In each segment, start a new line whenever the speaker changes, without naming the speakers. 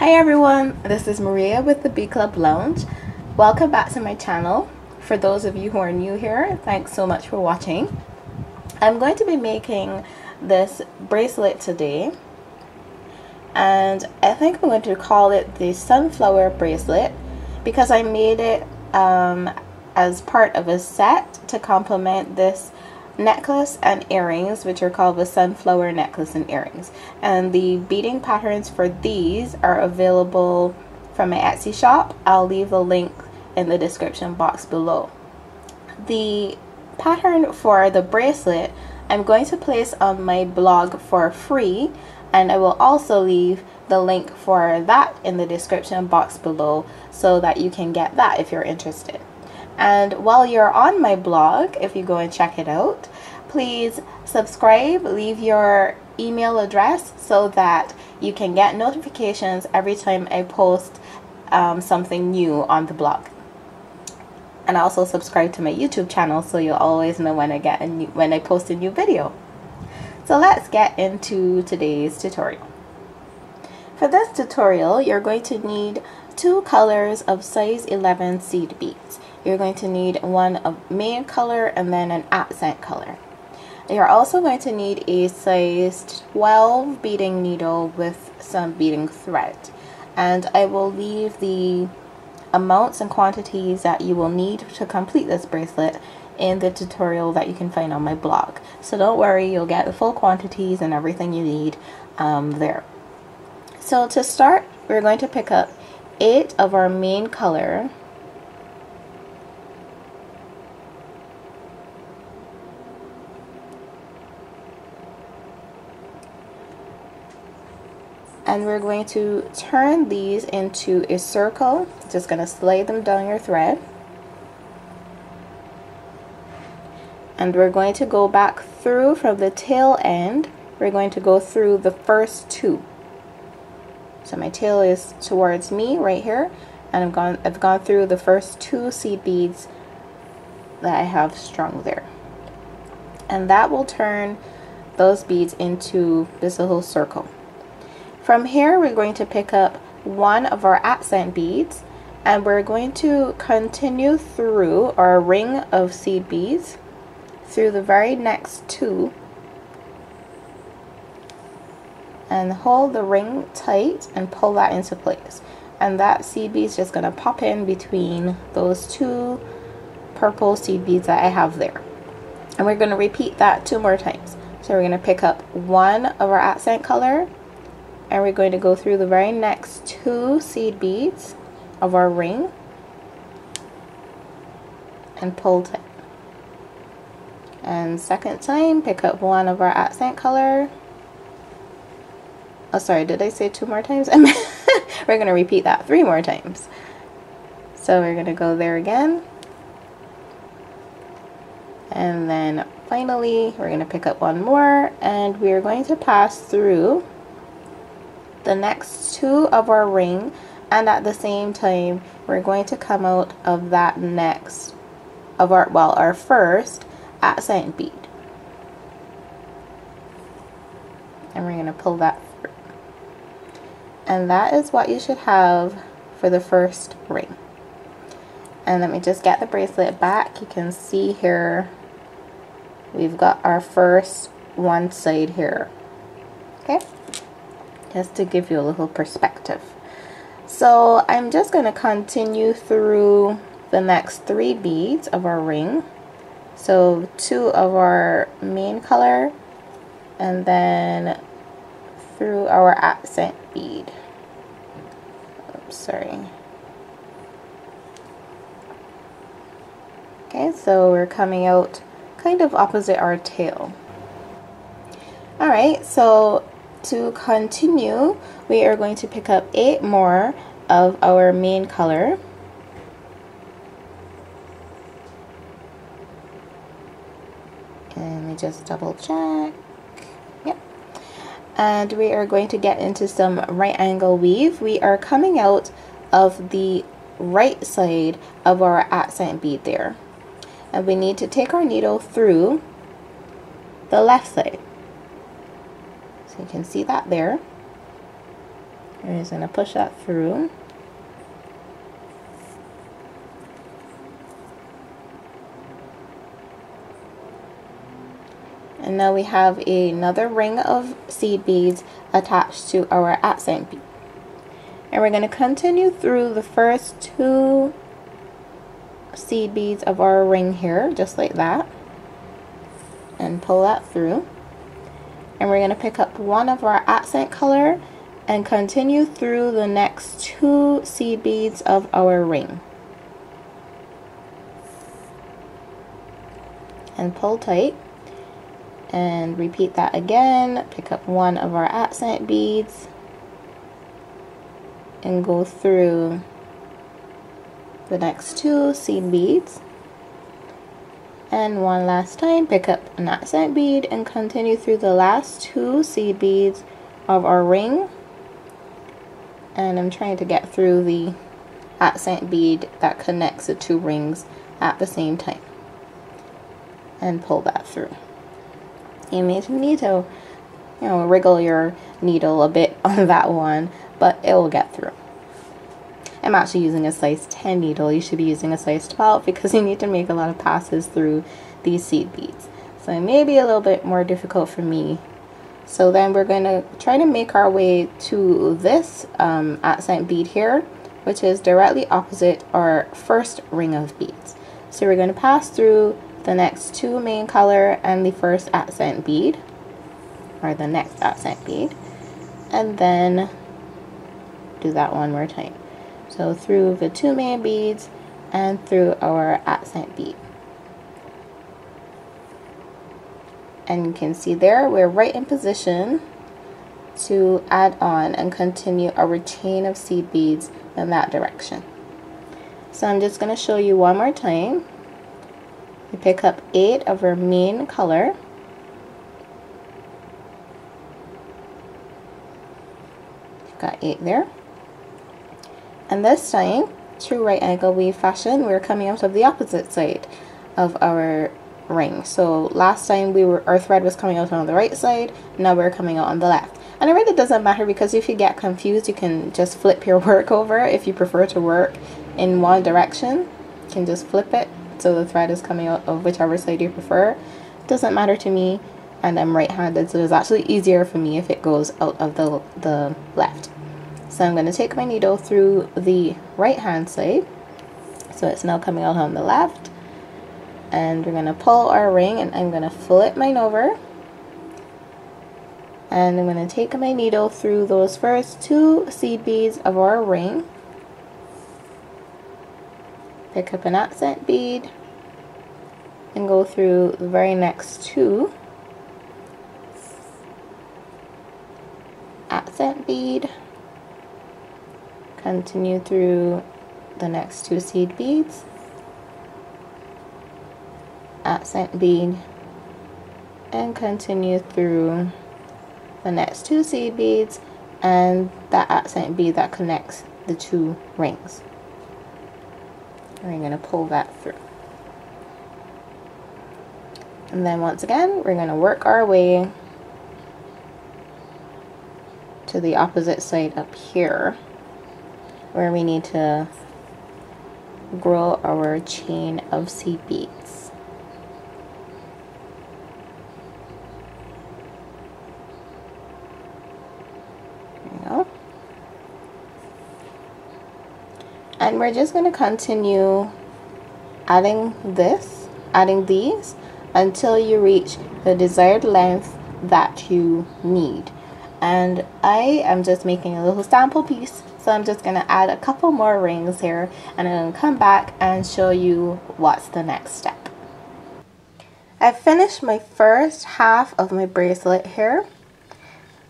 Hi everyone, this is Maria with the Bee Club Lounge. Welcome back to my channel. For those of you who are new here, thanks so much for watching. I'm going to be making this bracelet today, and I think I'm going to call it the sunflower bracelet because I made it as part of a set to complement this necklace and earrings, which are called the sunflower necklace and earrings. And the beading patterns for these are available from my Etsy shop. I'll leave a link in the description box below. The pattern for the bracelet I'm going to place on my blog for free, and I will also leave the link for that in the description box below so that you can get that if you're interested. And while you're on my blog, if you go and check it out, please subscribe, leave your email address so that you can get notifications every time I post something new on the blog. And also subscribe to my YouTube channel so you'll always know when I post a new video. So let's get into today's tutorial. For this tutorial, you're going to need 2 colors of size 11 seed beads. You're going to need one of main color and then an accent color. You're also going to need a size 12 beading needle with some beading thread. And I will leave the amounts and quantities that you will need to complete this bracelet in the tutorial that you can find on my blog. So don't worry, you'll get the full quantities and everything you need there. So to start, we're going to pick up 8 of our main color. And we're going to turn these into a circle. Just going to slide them down your thread. And we're going to go back through from the tail end. We're going to go through the first 2. So my tail is towards me right here, and I've gone through the first 2 seed beads that I have strung there. And that will turn those beads into this little circle. From here, we're going to pick up one of our accent beads, and we're going to continue through our ring of seed beads through the very next 2 and hold the ring tight and pull that into place. And that seed bead is just going to pop in between those 2 purple seed beads that I have there. And we're going to repeat that 2 more times. So we're going to pick up one of our accent color, and we're going to go through the very next 2 seed beads of our ring and pull tight. And second time, pick up one of our accent color. Oh, sorry, did I say 2 more times? We're going to repeat that 3 more times. So we're going to go there again. And then finally, we're going to pick up one more, and we're going to pass through the next 2 of our ring, and at the same time we're going to come out of that next of our first accent bead, and we're going to pull that through. And that is what you should have for the first ring. And let me just get the bracelet back. You can see here we've got our first one side here, okay, just to give you a little perspective. So I'm just going to continue through the next 3 beads of our ring. So 2 of our main color, and then through our accent bead. Oops, sorry. Okay, so we're coming out kind of opposite our tail. Alright, so to continue, we are going to pick up 8 more of our main color. And let me just double check. Yep. And we are going to get into some right angle weave. We are coming out of the right side of our accent bead there. And we need to take our needle through the left side. So you can see that there. We're just going to push that through. And now we have another ring of seed beads attached to our accent bead. And we're going to continue through the first 2 seed beads of our ring here, just like that. And pull that through. And we're going to pick up one of our accent color and continue through the next 2 seed beads of our ring. And pull tight. And repeat that again. Pick up one of our accent beads and go through the next 2 seed beads. And one last time, pick up an accent bead and continue through the last 2 seed beads of our ring. And I'm trying to get through the accent bead that connects the 2 rings at the same time. And pull that through. You may need to, wriggle your needle a bit on that one, but it will get through. I'm actually using a size 10 needle. You should be using a size 12 because you need to make a lot of passes through these seed beads. So it may be a little bit more difficult for me. So then we're going to try to make our way to this accent bead here, which is directly opposite our first ring of beads. So we're going to pass through the next 2 main color and the first accent bead, or the next accent bead, and then do that one more time. So through the 2 main beads and through our accent bead. And you can see there we're right in position to add on and continue our chain of seed beads in that direction. So I'm just going to show you one more time. We pick up 8 of our main color. Got 8 there. And this time, true right angle weave fashion, we're coming out of the opposite side of our ring. So last time our thread was coming out on the right side, now we're coming out on the left. And it really doesn't matter because if you get confused, you can just flip your work over. If you prefer to work in one direction, you can just flip it so the thread is coming out of whichever side you prefer. It doesn't matter to me, and I'm right-handed, so it's actually easier for me if it goes out of the left. So I'm going to take my needle through the right hand side, so it's now coming out on the left, and we're going to pull our ring, and I'm going to flip mine over, and I'm going to take my needle through those first 2 seed beads of our ring. Pick up an accent bead and go through the very next 2 accent bead, continue through the next 2 seed beads, accent bead, and continue through the next 2 seed beads and that accent bead that connects the 2 rings. We're going to pull that through. And then once again, we're going to work our way to the opposite side up here, where we need to grow our chain of seed beads. There we go. And we're just going to continue adding these until you reach the desired length that you need. And I am just making a little sample piece, so I'm just going to add a couple more rings here, and I'm going to come back and show you what's the next step. I've finished my first half of my bracelet here,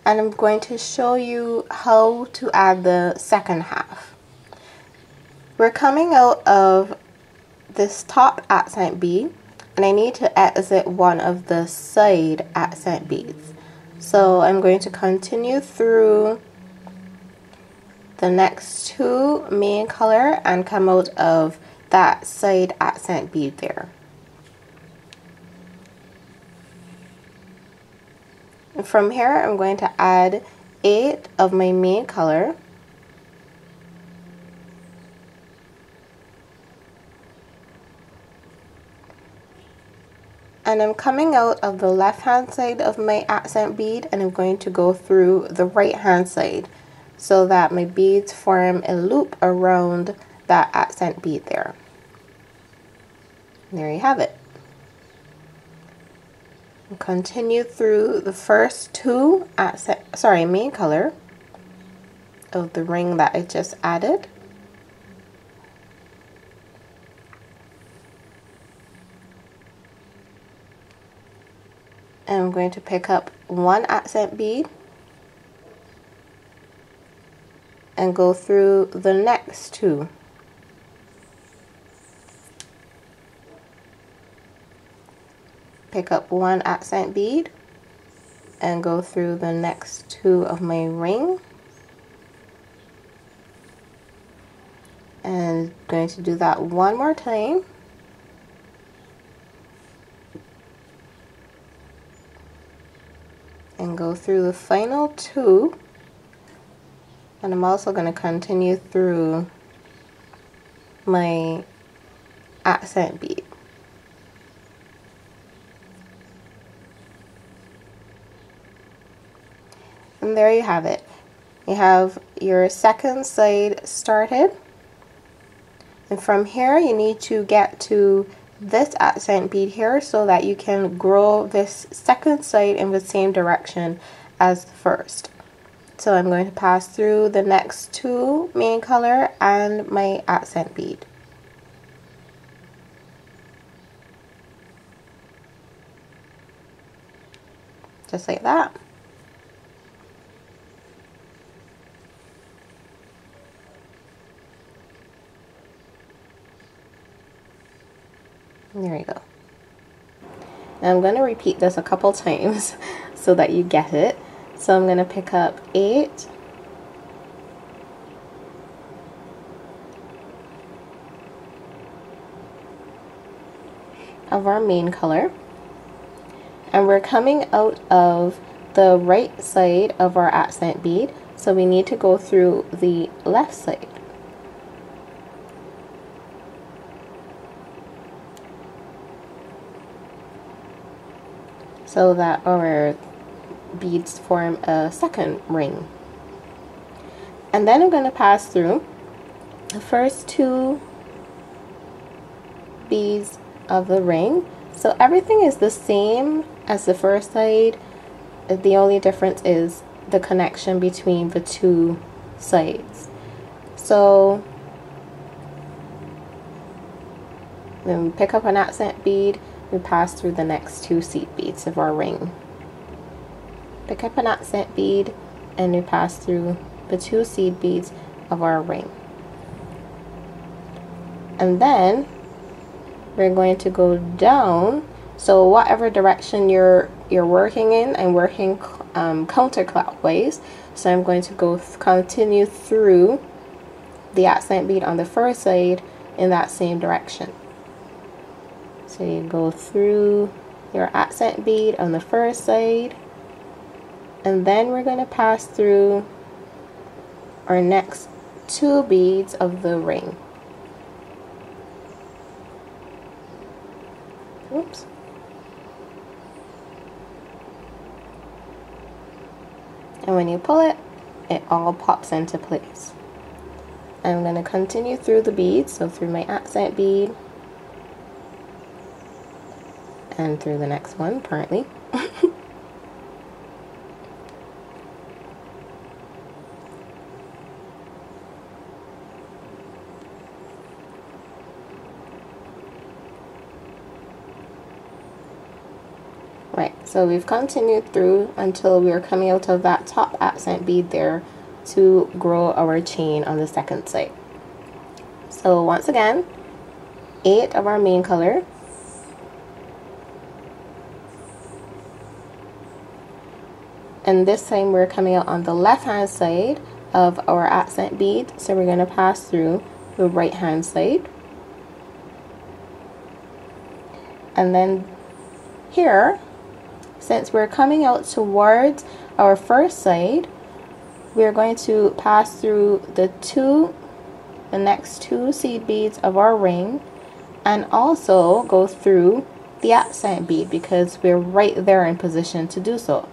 and I'm going to show you how to add the second half. We're coming out of this top accent bead, and I need to exit one of the side accent beads. So I'm going to continue through the next 2 main color and come out of that side accent bead there. And from here I'm going to add 8 of my main color And I'm coming out of the left hand side of my accent bead, and I'm going to go through the right hand side so that my beads form a loop around that accent bead there. There you have it. And continue through the first two main color of the ring that I just added. And I'm going to pick up one accent bead and go through the next two. Pick up one accent bead and go through the next two of my ring. And I'm going to do that one more time. And go through the final two, and I'm also going to continue through my accent bead. And there you have it. You have your second side started, and from here you need to get to this accent bead here so that you can grow this second side in the same direction as the first. So I'm going to pass through the next two main color and my accent bead. Just like that. There you go. And I'm going to repeat this a couple times so that you get it. So I'm going to pick up 8, of our main color, and we're coming out of the right side of our accent bead, so we need to go through the left side. So that our beads form a second ring. And then I'm going to pass through the first two beads of the ring. So everything is the same as the first side. The only difference is the connection between the two sides. So then we pick up an accent bead, we pass through the next two seed beads of our ring. Pick up an accent bead and we pass through the two seed beads of our ring. And then we're going to go down, so whatever direction you're working in, I'm working counterclockwise, so I'm going to continue through the accent bead on the first side in that same direction. So you go through your accent bead on the first side, and then we're going to pass through our next two beads of the ring. Oops. And when you pull it, it all pops into place. I'm going to continue through the beads, so through my accent bead and through the next one currently. Right, so we've continued through until we're coming out of that top accent bead there to grow our chain on the second side. So once again, 8 of our main color, and this time we're coming out on the left hand side of our accent bead, so we're going to pass through the right hand side, and then here, since we're coming out towards our first side, we're going to pass through the next two seed beads of our ring, and also go through the accent bead because we're right there in position to do so.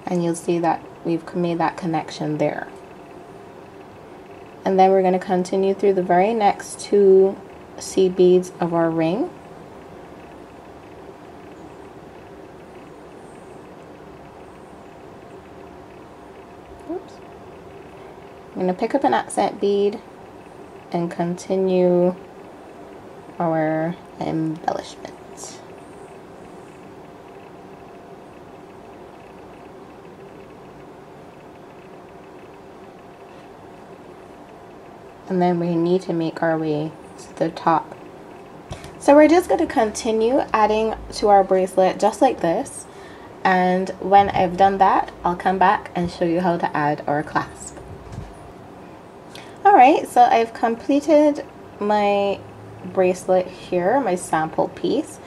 And you'll see that we've made that connection there. And then we're going to continue through the very next 2 seed beads of our ring. Oops. I'm going to pick up an accent bead and continue our embellishment. And then we need to make our way to the top. So we're just going to continue adding to our bracelet just like this. And when I've done that, I'll come back and show you how to add our clasp. Alright, so I've completed my bracelet here, my sample piece.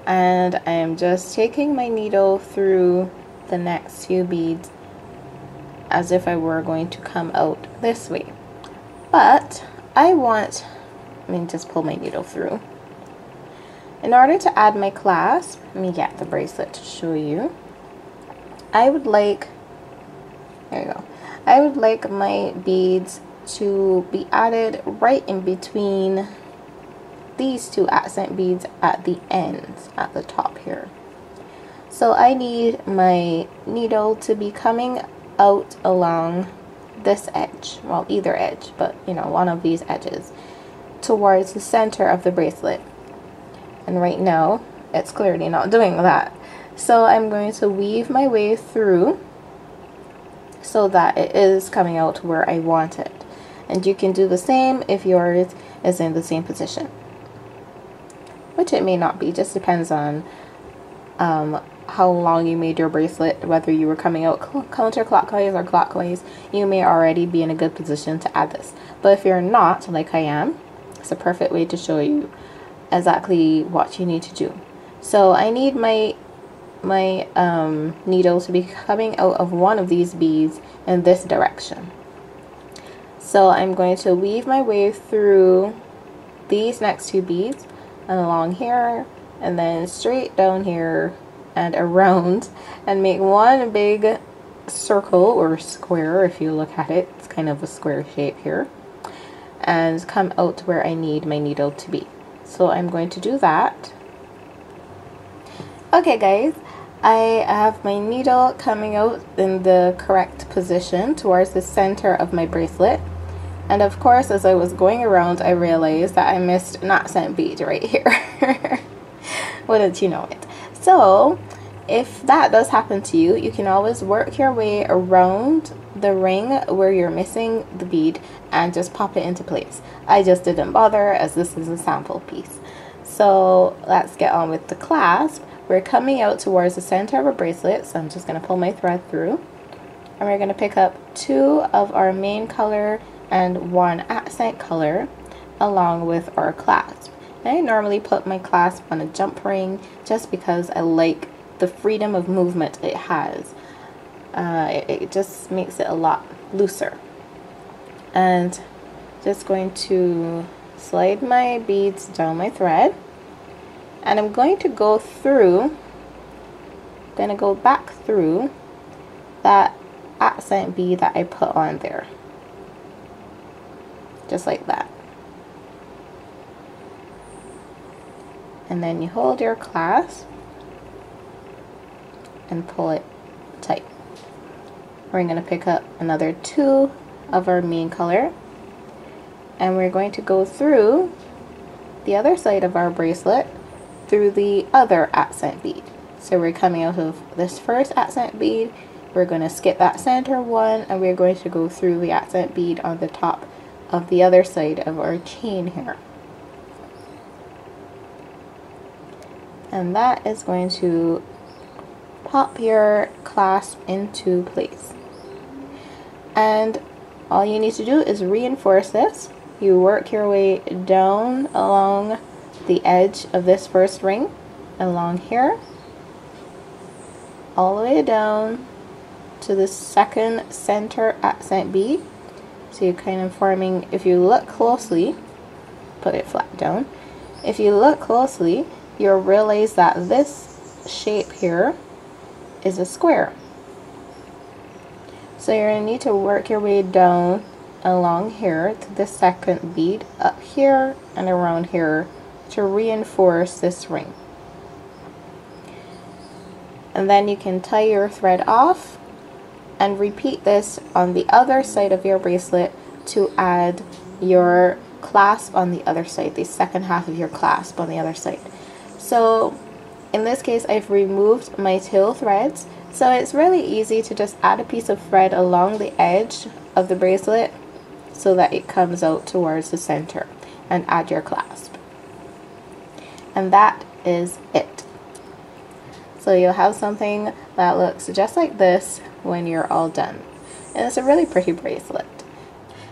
And I'm just taking my needle through the next few beads as if I were going to come out this way. But let me just pull my needle through. In order to add my clasp, let me get the bracelet to show you. I would like my beads to be added right in between these 2 accent beads at the ends, at the top here. So I need my needle to be coming out along this edge, well, either edge, but you know, one of these edges, towards the center of the bracelet. And right now it's clearly not doing that, so I'm going to weave my way through so that it is coming out where I want it. And you can do the same if yours is in the same position, which it may not be, just depends on how long you made your bracelet, whether you were coming out counterclockwise or clockwise. You may already be in a good position to add this, but if you're not, like I am, it's a perfect way to show you exactly what you need to do. So I need my needle to be coming out of one of these beads in this direction. So I'm going to weave my way through these next 2 beads and along here, and then straight down here and around, and make one big circle or square. If you look at it, it's kind of a square shape here, and come out where I need my needle to be. So I'm going to do that. Okay guys, I have my needle coming out in the correct position towards the center of my bracelet. And of course, as I was going around, I realized that I missed an accent bead right here. Wouldn't you know it? So if that does happen to you, you can always work your way around the ring where you're missing the bead and just pop it into place. I just didn't bother, as this is a sample piece. So let's get on with the clasp. We're coming out towards the center of our bracelet, so I'm just going to pull my thread through, and we're going to pick up 2 of our main color and 1 accent color along with our clasp. And I normally put my clasp on a jump ring just because I like the freedom of movement it has. It just makes it a lot looser. And just going to slide my beads down my thread, and I'm going to go back through that accent bead that I put on there, just like that. And then you hold your clasp and pull it tight. We're going to pick up another 2 of our main color, and we're going to go through the other side of our bracelet through the other accent bead. So we're coming out of this first accent bead, we're going to skip that center one, and we're going to go through the accent bead on the top of the other side of our chain here. And that is going to pop your clasp into place. And all you need to do is reinforce this. You work your way down along the edge of this first ring, along here, all the way down to the second center accent bead. So you're kind of forming, if you look closely, put it flat down. If you look closely, you'll realize that this shape here is a square. So you're going to need to work your way down along here to the second bead, up here and around here, to reinforce this ring. And then you can tie your thread off and repeat this on the other side of your bracelet to add your clasp on the other side, the second half of your clasp on the other side. So in this case, I've removed my tail threads, so it's really easy to just add a piece of thread along the edge of the bracelet so that it comes out towards the center, and add your clasp. And that is it. So you'll have something that looks just like this when you're all done. And it's a really pretty bracelet.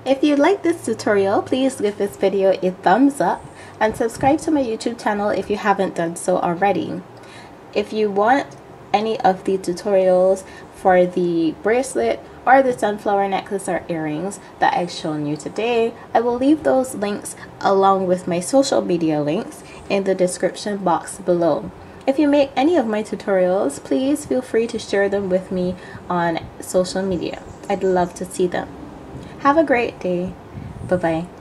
If you like this tutorial, please give this video a thumbs up and subscribe to my YouTube channel if you haven't done so already. If you want any of the tutorials for the bracelet or the sunflower necklace or earrings that I've shown you today, I will leave those links along with my social media links in the description box below. If you make any of my tutorials, please feel free to share them with me on social media. I'd love to see them. Have a great day. Bye-bye.